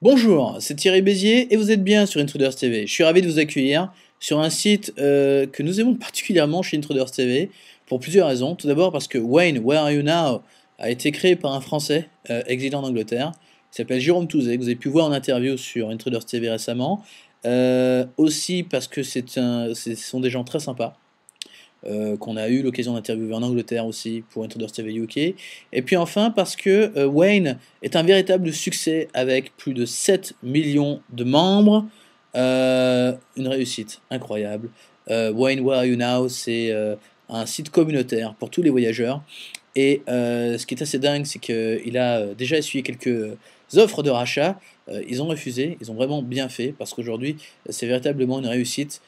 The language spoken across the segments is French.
Bonjour, c'est Thierry Bézier et vous êtes bien sur Intruders TV. Je suis ravi de vous accueillir sur un site que nous aimons particulièrement chez Intruders TV pour plusieurs raisons. Tout d'abord parce que Wayne, Where Are You Now a été créé par un Français exilé en Angleterre qui s'appelle Jérôme Touzé, que vous avez pu voir en interview sur Intruders TV récemment. Aussi parce que ce sont des gens très sympas qu'on a eu l'occasion d'interviewer en Angleterre aussi pour Intruders TV UK. Et puis enfin parce que Wayne est un véritable succès avec plus de 7 millions de membres. Une réussite incroyable. Wayne Where Are You Now, c'est un site communautaire pour tous les voyageurs. Et ce qui est assez dingue, c'est qu'il a déjà essuyé quelques offres de rachat. Ils ont refusé, ils ont vraiment bien fait, parce qu'aujourd'hui, c'est véritablement une réussite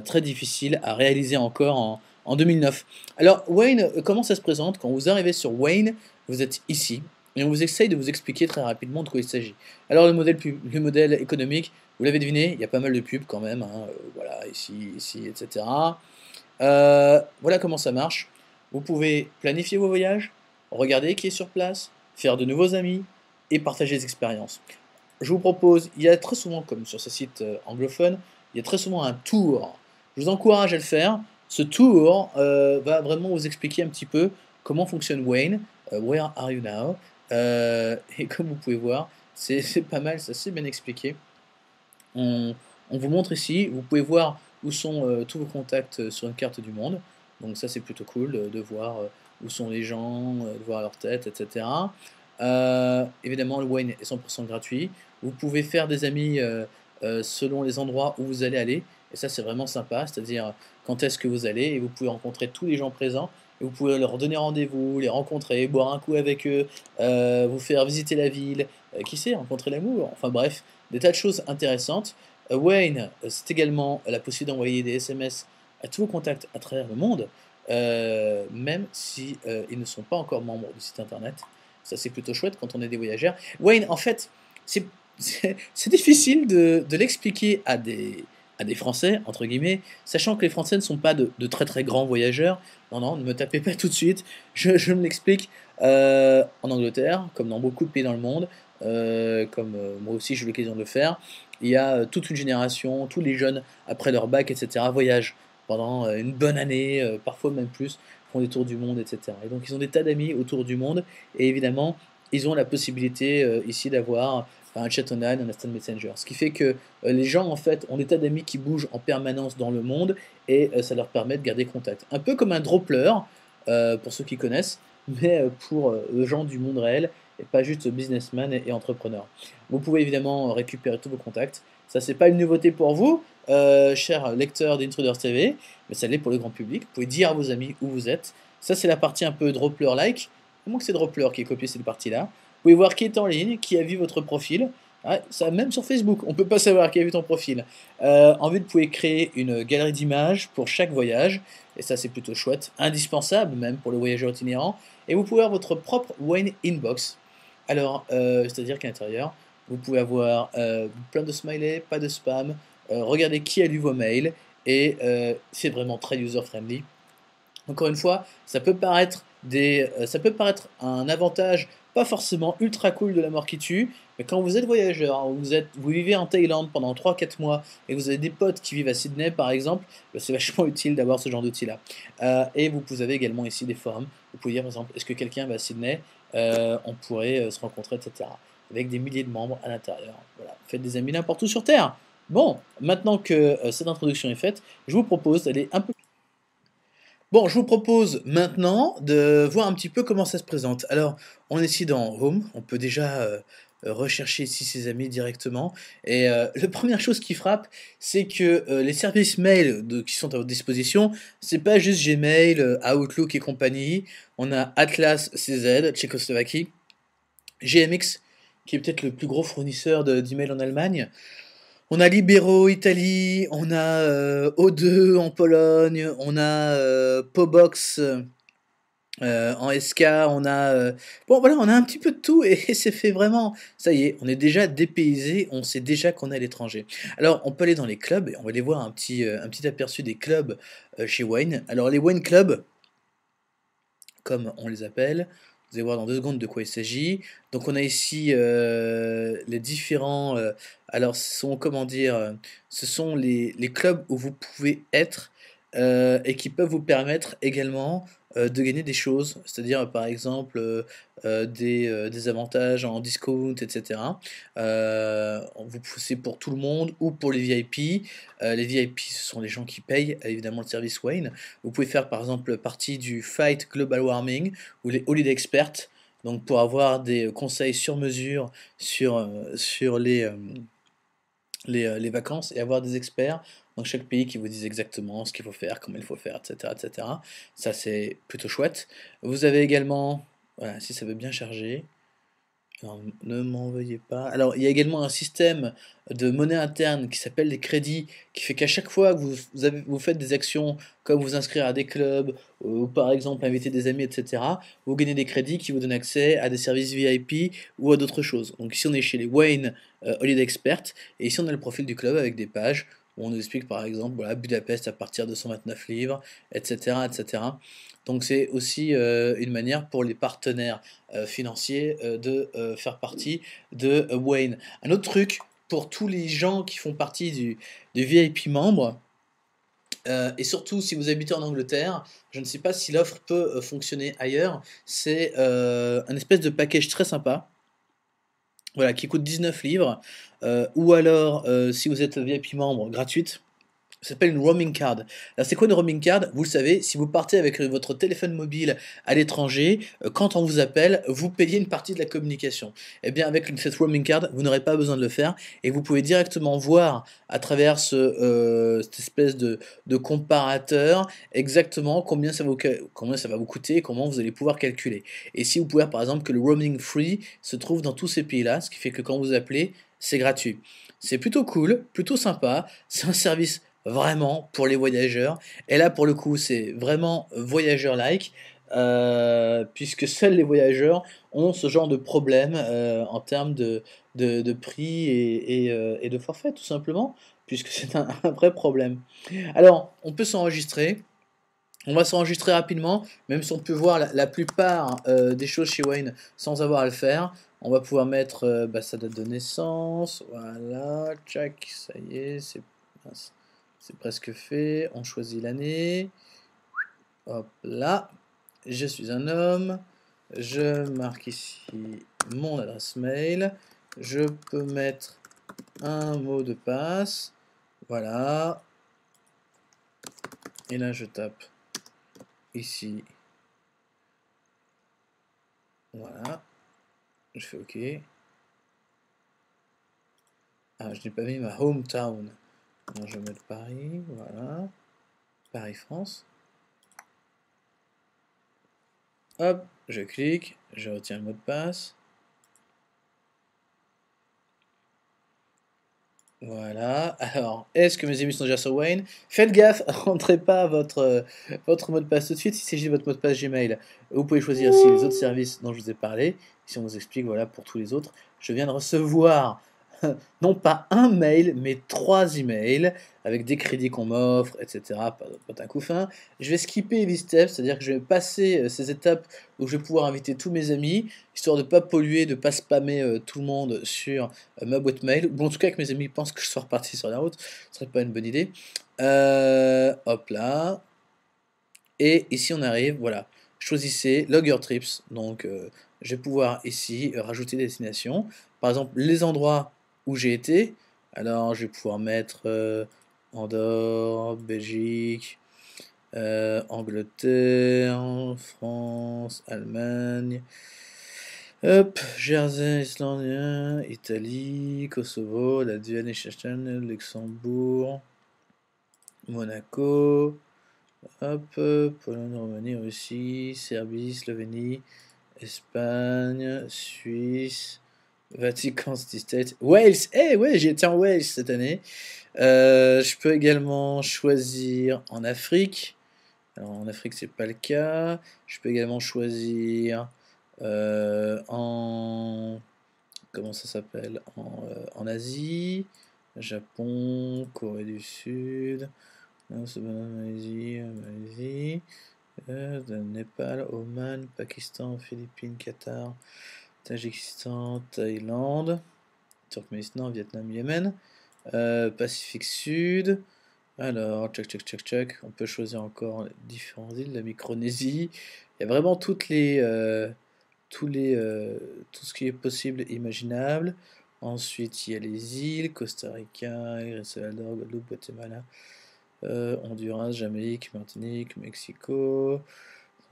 très difficile à réaliser encore en 2009. Alors, Wayne, comment ça se présente? Quand vous arrivez sur Wayne, vous êtes ici, et on vous essaye de vous expliquer très rapidement de quoi il s'agit. Alors, le modèle économique, vous l'avez deviné, il y a pas mal de pubs quand même, hein, voilà, ici, etc. Voilà comment ça marche. Vous pouvez planifier vos voyages, regarder qui est sur place, faire de nouveaux amis et partager des expériences. Je vous propose, il y a très souvent, comme sur ce site anglophone, il y a très souvent un tour. Je vous encourage à le faire. Ce tour va vraiment vous expliquer un petit peu comment fonctionne Wayne, Where Are You Now, et comme vous pouvez voir, c'est pas mal, c'est assez bien expliqué. On, on vous montre ici, vous pouvez voir où sont tous vos contacts sur une carte du monde. Donc ça c'est plutôt cool de voir où sont les gens, de voir leur tête, etc. Évidemment le Wayne est 100% gratuit. Vous pouvez faire des amis selon les endroits où vous allez aller. Et ça c'est vraiment sympa, c'est-à-dire quand est-ce que vous allez et vous pouvez rencontrer tous les gens présents. Et vous pouvez leur donner rendez-vous, les rencontrer, boire un coup avec eux, vous faire visiter la ville, qui sait, rencontrer l'amour. Enfin bref, des tas de choses intéressantes. Wayne, c'est également la possibilité d'envoyer des SMS à tous vos contacts à travers le monde, même si ils ne sont pas encore membres du site internet. Ça, c'est plutôt chouette quand on est des voyageurs. Wayne, en fait, c'est c'est difficile de l'expliquer à des Français, entre guillemets, sachant que les Français ne sont pas de très très grands voyageurs. Non, non, ne me tapez pas tout de suite. Je me l'explique en Angleterre, comme dans beaucoup de pays dans le monde, comme moi aussi j'ai eu l'occasion de le faire. Il y a toute une génération, tous les jeunes, après leur bac, etc., voyagent pendant une bonne année, parfois même plus, font des tours du monde, etc. Et donc ils ont des tas d'amis autour du monde, et évidemment, ils ont la possibilité ici d'avoir un chat online, un instant messenger. Ce qui fait que les gens, en fait, ont des tas d'amis qui bougent en permanence dans le monde, et ça leur permet de garder contact. Un peu comme un Dropleur, pour ceux qui connaissent, mais pour les gens du monde réel, et pas juste businessman et entrepreneur. Vous pouvez évidemment récupérer tous vos contacts. Ça, c'est pas une nouveauté pour vous, chers lecteurs d'Intruders TV, mais ça l'est pour le grand public. Vous pouvez dire à vos amis où vous êtes. Ça, c'est la partie un peu Dropleur-like. Comment que c'est Dropleur qui a copié cette partie-là. Vous pouvez voir qui est en ligne, qui a vu votre profil. Ah, ça, même sur Facebook, on peut pas savoir qui a vu ton profil. Ensuite, vous pouvez créer une galerie d'images pour chaque voyage, et ça c'est plutôt chouette, indispensable même pour le voyageur itinérant. Et vous pouvez avoir votre propre Wayne Inbox. Alors, c'est-à-dire qu'à l'intérieur, vous pouvez avoir plein de smileys, pas de spam, regardez qui a lu vos mails, et c'est vraiment très user-friendly. Encore une fois, ça peut paraître un avantage pas forcément ultra cool de la mort qui tue, mais quand vous êtes voyageur, hein, vous vivez en Thaïlande pendant 3 4 mois et que vous avez des potes qui vivent à Sydney par exemple, c'est vachement utile d'avoir ce genre d'outil-là. Et vous avez également ici des forums. Vous pouvez dire par exemple, est-ce que quelqu'un va à Sydney? On pourrait se rencontrer, etc. Avec des milliers de membres à l'intérieur. Voilà, faites des amis n'importe où sur Terre. Bon, maintenant que cette introduction est faite, je vous propose d'aller un peu. Bon, je vous propose maintenant de voir un petit peu comment ça se présente. Alors, on est ici dans Home, on peut déjà rechercher ici ses amis directement. Et la première chose qui frappe, c'est que les services mail qui sont à votre disposition, c'est pas juste Gmail, Outlook et compagnie. On a Atlas CZ, Tchécoslovaquie, GMX, qui est peut-être le plus gros fournisseur d'emails en Allemagne. On a Libero Italie, on a O2 en Pologne, on a Pobox en SK, on a bon voilà, on a un petit peu de tout et c'est fait vraiment. Ça y est, on est déjà dépaysé, on sait déjà qu'on est à l'étranger. Alors on peut aller dans les clubs et on va aller voir un petit aperçu des clubs chez Wayne. Alors les Wayne Clubs, comme on les appelle, Vous allez voir dans 2 secondes de quoi il s'agit. Donc on a ici les différents... alors ce sont, comment dire, ce sont les clubs où vous pouvez être et qui peuvent vous permettre également de gagner des choses. C'est-à-dire par exemple des avantages en discount, etc. C'est pour tout le monde ou pour les VIP. Les VIP, ce sont les gens qui payent évidemment le service Wayne. Vous pouvez faire par exemple partie du Fight Global Warming ou les Holiday Experts, donc pour avoir des conseils sur mesure sur les vacances et avoir des experts dans chaque pays qui vous disent exactement ce qu'il faut faire, comment il faut faire, etc. etc. Ça, c'est plutôt chouette. Vous avez également, voilà, si ça veut bien charger, alors, ne m'en veuillez pas. Alors, il y a également un système de monnaie interne qui s'appelle les crédits, qui fait qu'à chaque fois que vous faites des actions comme vous inscrire à des clubs, ou par exemple inviter des amis, etc., vous gagnez des crédits qui vous donnent accès à des services VIP ou à d'autres choses. Donc ici, on est chez les Wayne Holiday Experts, et ici, on a le profil du club avec des pages où on nous explique par exemple, voilà, Budapest à partir de 129 livres, etc., etc. Donc c'est aussi une manière pour les partenaires financier de faire partie de Wayne. Un autre truc pour tous les gens qui font partie du VIP membre, et surtout si vous habitez en Angleterre, je ne sais pas si l'offre peut fonctionner ailleurs, c'est un espèce de package très sympa. Voilà, qui coûte 19 livres, ou alors si vous êtes VIP membre, gratuite. Ça s'appelle une roaming card. Alors c'est quoi une roaming card? Vous le savez, si vous partez avec votre téléphone mobile à l'étranger, quand on vous appelle, vous payez une partie de la communication. Eh bien avec cette roaming card, vous n'aurez pas besoin de le faire et vous pouvez directement voir à travers cette espèce de comparateur exactement combien ça va vous coûter et comment vous allez pouvoir calculer. Et si vous pouvez par exemple que le roaming free se trouve dans tous ces pays-là, ce qui fait que quand vous appelez, c'est gratuit. C'est plutôt cool, plutôt sympa, c'est un service vraiment pour les voyageurs. Et là, pour le coup, c'est vraiment voyageur-like, puisque seuls les voyageurs ont ce genre de problème en termes de prix et de forfait, tout simplement, puisque c'est un vrai problème. Alors, on peut s'enregistrer. On va s'enregistrer rapidement, même si on peut voir la plupart des choses chez Wayne sans avoir à le faire. On va pouvoir mettre sa date de naissance. Voilà, tchac, ça y est, c'est presque fait. On choisit l'année. Hop là. Je suis un homme. Je marque ici mon adresse mail. Je peux mettre un mot de passe. Voilà. Et là, je tape ici. Voilà. Je fais OK. Ah, je n'ai pas mis ma hometown. Alors, je vais mettre Paris. Voilà. Paris, France. Hop, je clique, je retiens le mot de passe. Voilà. Alors, est-ce que mes amis sont déjà sur Wayne? Faites gaffe, rentrez pas votre mot de passe tout de suite. Si c'est juste votre mot de passe Gmail, vous pouvez choisir aussi les autres services dont je vous ai parlé. Si on vous explique, voilà, pour tous les autres. Je viens de recevoir non pas un mail, mais 3 emails avec des crédits qu'on m'offre, etc. Pas un coup fin. Je vais skipper les steps, c'est-à-dire que je vais passer ces étapes où je vais pouvoir inviter tous mes amis, histoire de ne pas polluer, de ne pas spammer tout le monde sur ma boîte mail. Bon, en tout cas, que mes amis pensent que je sois reparti sur la route, ce serait pas une bonne idée. Hop là. Et ici, on arrive, voilà. Choisissez Log Your Trips. Donc, je vais pouvoir ici rajouter des destinations. Par exemple, les endroits où j'ai été. Alors, je vais pouvoir mettre Andorre, Belgique, Angleterre, France, Allemagne. Hop, Jersey, Islandien, Italie, Kosovo, Latvie, Liechtenstein, Luxembourg, Monaco. Hop, Pologne, Roumanie, Russie, Serbie, Slovénie, Espagne, Suisse, Vatican City State, Wales. Eh ouais, j'ai été en Wales cette année. Je peux également choisir en Afrique. Alors en Afrique, c'est pas le cas. Je peux également choisir en comment ça s'appelle en Asie, Japon, Corée du Sud. Non, c'est pas Malaisie, Malaisie. De Népal, Oman, Pakistan, Philippines, Qatar, Tadjikistan, Thaïlande, Turkménistan, Vietnam, Yémen, Pacifique Sud. Alors, tchac. On peut choisir encore différentes îles, la Micronésie. Il y a vraiment tout ce qui est possible et imaginable. Ensuite, il y a les îles, Costa Rica, El Salvador, Guadeloupe, Guatemala, Honduras, Jamaïque, Martinique, Mexico,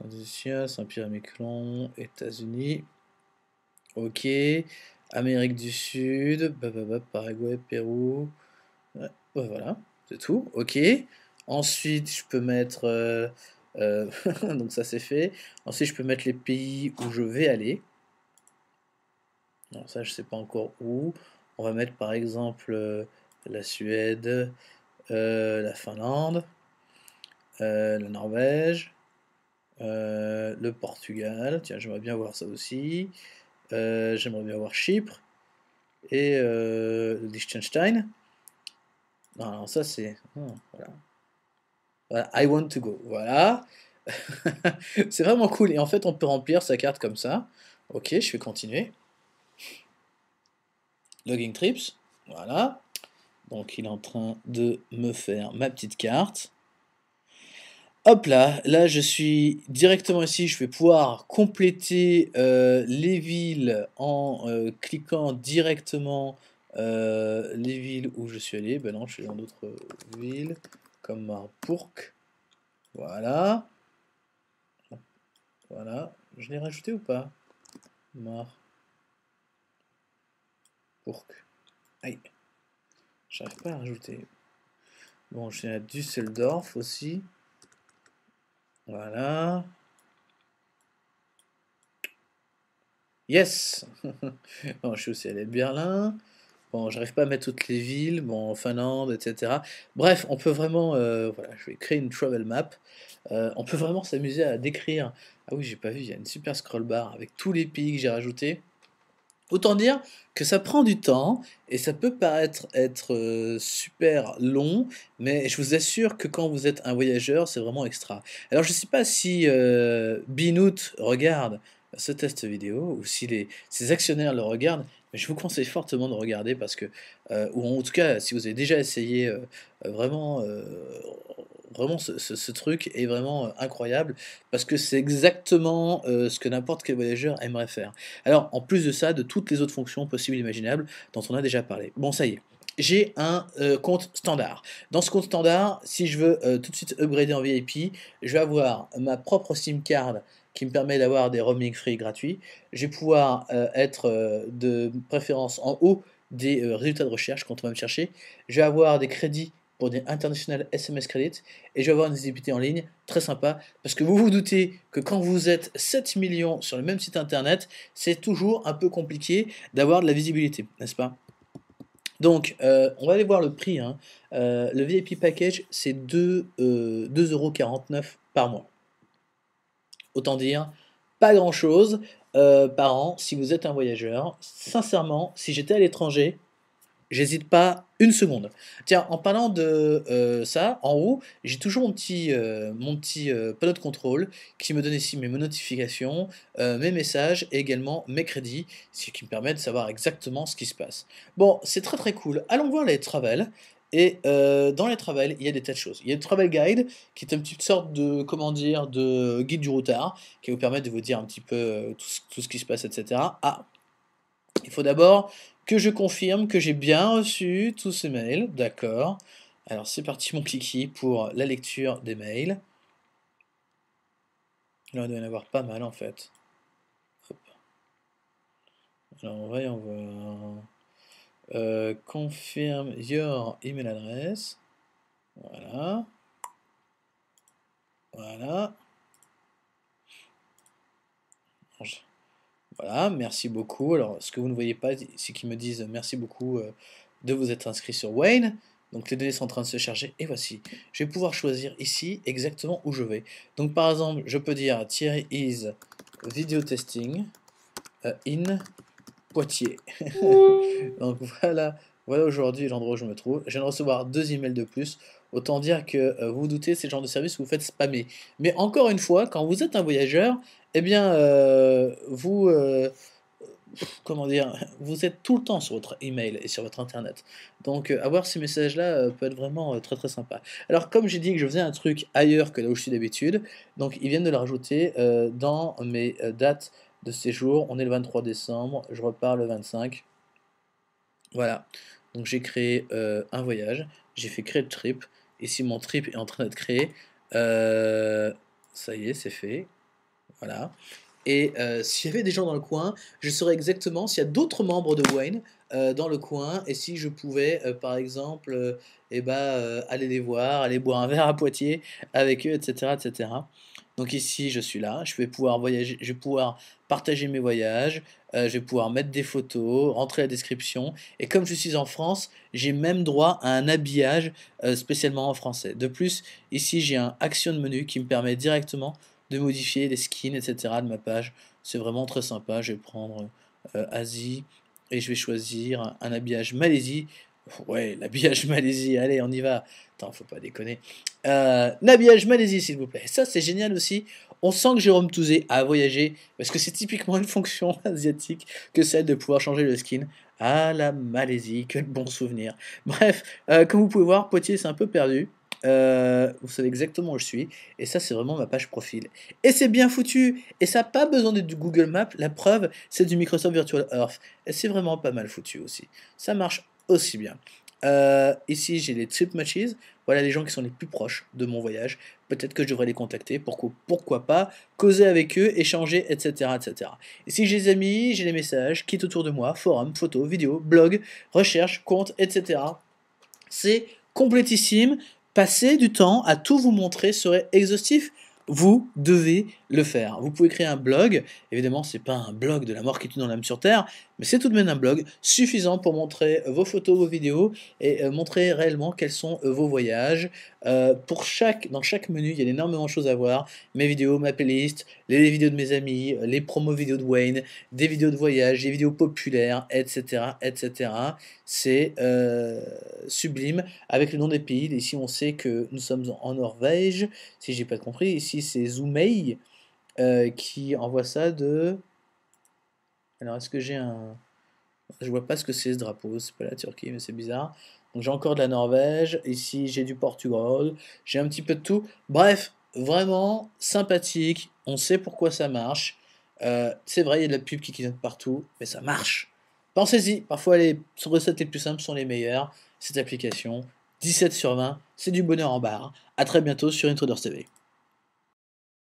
Saint-Lucia, Saint-Pierre-et-Miquelon, États-Unis. Ok. Amérique du Sud, Paraguay, Pérou. Ouais, ouais, voilà, c'est tout. Ok. Ensuite, je peux mettre. Donc ça c'est fait. Ensuite, je peux mettre les pays où je vais aller. Alors ça, je sais pas encore où. On va mettre par exemple la Suède, la Finlande, la Norvège, le Portugal. Tiens, j'aimerais bien voir ça aussi. J'aimerais bien voir Chypre et le Liechtenstein. Non, alors ça c'est. Voilà. Voilà, I want to go. Voilà. C'est vraiment cool. Et en fait, on peut remplir sa carte comme ça. Ok, je vais continuer. Logging trips. Voilà. Donc, il est en train de me faire ma petite carte. Hop là, là je suis directement ici, je vais pouvoir compléter les villes en cliquant directement les villes où je suis allé. Ben non, je suis dans d'autres villes, comme Marburg. Voilà. Voilà. Je l'ai rajouté ou pas? Marburg. Aïe. J'arrive pas à rajouter. Bon, je suis à Düsseldorf aussi. Voilà. Yes! Bon, je suis aussi allé à Berlin. Bon, j'arrive pas à mettre toutes les villes. Bon, Finlande, etc. Bref, on peut vraiment. Voilà, je vais créer une travel map. On peut vraiment s'amuser à décrire. Ah oui, j'ai pas vu, il y a une super scroll bar avec tous les pays que j'ai rajoutés. Autant dire que ça prend du temps et ça peut paraître être super long, mais je vous assure que quand vous êtes un voyageur, c'est vraiment extra. Alors je sais pas si Binoot regarde ce test vidéo ou si ses actionnaires le regardent, mais je vous conseille fortement de regarder parce que, ou en tout cas, si vous avez déjà essayé vraiment, vraiment ce truc est vraiment incroyable parce que c'est exactement ce que n'importe quel voyageur aimerait faire. Alors, en plus de ça, de toutes les autres fonctions possibles et imaginables dont on a déjà parlé. Bon, ça y est. J'ai un compte standard. Dans ce compte standard, si je veux tout de suite upgrader en VIP, je vais avoir ma propre SIM card qui me permet d'avoir des roaming free gratuits. Je vais pouvoir être de préférence en haut des résultats de recherche quand on va me chercher. Je vais avoir des crédits pour des International SMS Credit et je vais avoir une visibilité en ligne très sympa parce que vous vous doutez que quand vous êtes 7 millions sur le même site internet, c'est toujours un peu compliqué d'avoir de la visibilité, n'est-ce pas? Donc, on va aller voir le prix, hein. Le VIP package, c'est 2,49 € par mois. Autant dire, pas grand-chose par an si vous êtes un voyageur. Sincèrement, si j'étais à l'étranger, j'hésite pas une seconde. Tiens, en parlant de ça, en haut, j'ai toujours mon petit panneau de contrôle qui me donne ici mes notifications, mes messages et également mes crédits, ce qui me permet de savoir exactement ce qui se passe. Bon, c'est très très cool. Allons voir les travels. Et dans les travels, il y a des tas de choses. Il y a le Travel Guide, qui est une petite sorte de, comment dire, de guide du routard, qui va vous permettre de vous dire un petit peu tout ce qui se passe, etc. Ah, il faut d'abord que je confirme que j'ai bien reçu tous ces mails. D'accord. Alors c'est parti mon kiki pour la lecture des mails. Là, il doit y en avoir pas mal en fait. Hop. Alors voyons voir. Confirm your email address. Voilà. Voilà. Voilà, merci beaucoup. Alors, ce que vous ne voyez pas, c'est qu'ils me disent merci beaucoup de vous être inscrit sur Wayne. Donc, les données sont en train de se charger. Et voici. Je vais pouvoir choisir ici exactement où je vais. Donc, par exemple, je peux dire Thierry is video testing in Poitiers. Donc, voilà Voilà aujourd'hui l'endroit où je me trouve. Je viens de recevoir 2 emails de plus. Autant dire que, vous vous doutez, c'est le genre de service où vous faites spammer. Mais encore une fois, quand vous êtes un voyageur, eh bien, comment dire? Vous êtes tout le temps sur votre email et sur votre internet. Donc, avoir ces messages-là, peut être vraiment, très, très sympa. Alors comme j'ai dit que je faisais un truc ailleurs que là où je suis d'habitude, donc ils viennent de le rajouter, dans mes, dates de séjour. On est le 23 décembre, je repars le 25. Voilà, donc j'ai créé un voyage, j'ai fait créer le trip. Ici, mon trip est en train d'être créé. Euh, Ça y est, c'est fait. Voilà. Et s'il y avait des gens dans le coin, je saurais exactement s'il y a d'autres membres de Wayne dans le coin et si je pouvais, par exemple, aller les voir, aller boire un verre à Poitiers avec eux, etc., etc. Donc ici, je suis là, je vais pouvoir voyager, je vais pouvoir partager mes voyages, je vais pouvoir mettre des photos, rentrer la description. Et comme je suis en France, j'ai même droit à un habillage spécialement en français. De plus, ici, j'ai un action menu qui me permet directement de modifier les skins, etc. de ma page. C'est vraiment très sympa. Je vais prendre Asie et je vais choisir un habillage Malaisie. Ouais, l'habillage Malaisie, allez, on y va. Attends, faut pas déconner. L'habillage Malaisie, s'il vous plaît. Ça, c'est génial aussi. On sent que Jérôme Touzé a voyagé parce que c'est typiquement une fonction asiatique que celle de pouvoir changer le skin. Ah, la Malaisie, quel bon souvenir. Bref, comme vous pouvez voir, Poitiers, c'est un peu perdu. Vous savez exactement où je suis. Et ça, c'est vraiment ma page profil. Et c'est bien foutu. Et ça n'a pas besoin d'être du Google Maps. La preuve, c'est du Microsoft Virtual Earth. Et c'est vraiment pas mal foutu aussi. Ça marche aussi bien. Ici, j'ai les trip matches. Voilà les gens qui sont les plus proches de mon voyage. Peut-être que je devrais les contacter. Pourquoi pas causer avec eux, échanger, etc., etc. Ici, j'ai les amis, j'ai les messages qui est autour de moi. Forum, photos, vidéos, blog, recherche, compte, etc. C'est complétissime. Passer du temps à tout vous montrer serait exhaustif. Vous devez le faire. Vous pouvez créer un blog. Évidemment, c'est pas un blog de la mort qui tue dans l'âme sur terre, mais c'est tout de même un blog suffisant pour montrer vos photos, vos vidéos et montrer réellement quels sont vos voyages. Dans chaque menu, il y a énormément de choses à voir. Mes vidéos, ma playlist, les vidéos de mes amis, les promos vidéos de Wayne, des vidéos de voyage, des vidéos populaires, etc., etc. C'est sublime avec le nom des pays. Ici, on sait que nous sommes en Norvège, si j'ai pas compris. Ici, c'est Zoomei qui envoie ça de. Alors, est-ce que j'ai un. Je vois pas ce que c'est ce drapeau. C'est pas la Turquie, mais c'est bizarre. Donc, j'ai encore de la Norvège. Ici, j'ai du Portugal. J'ai un petit peu de tout. Bref, vraiment sympathique. On sait pourquoi ça marche. C'est vrai, il y a de la pub qui clignote partout, mais ça marche. Pensez-y, parfois les recettes les plus simples sont les meilleures. Cette application, 17 sur 20, c'est du bonheur en barre. A très bientôt sur Intruders TV.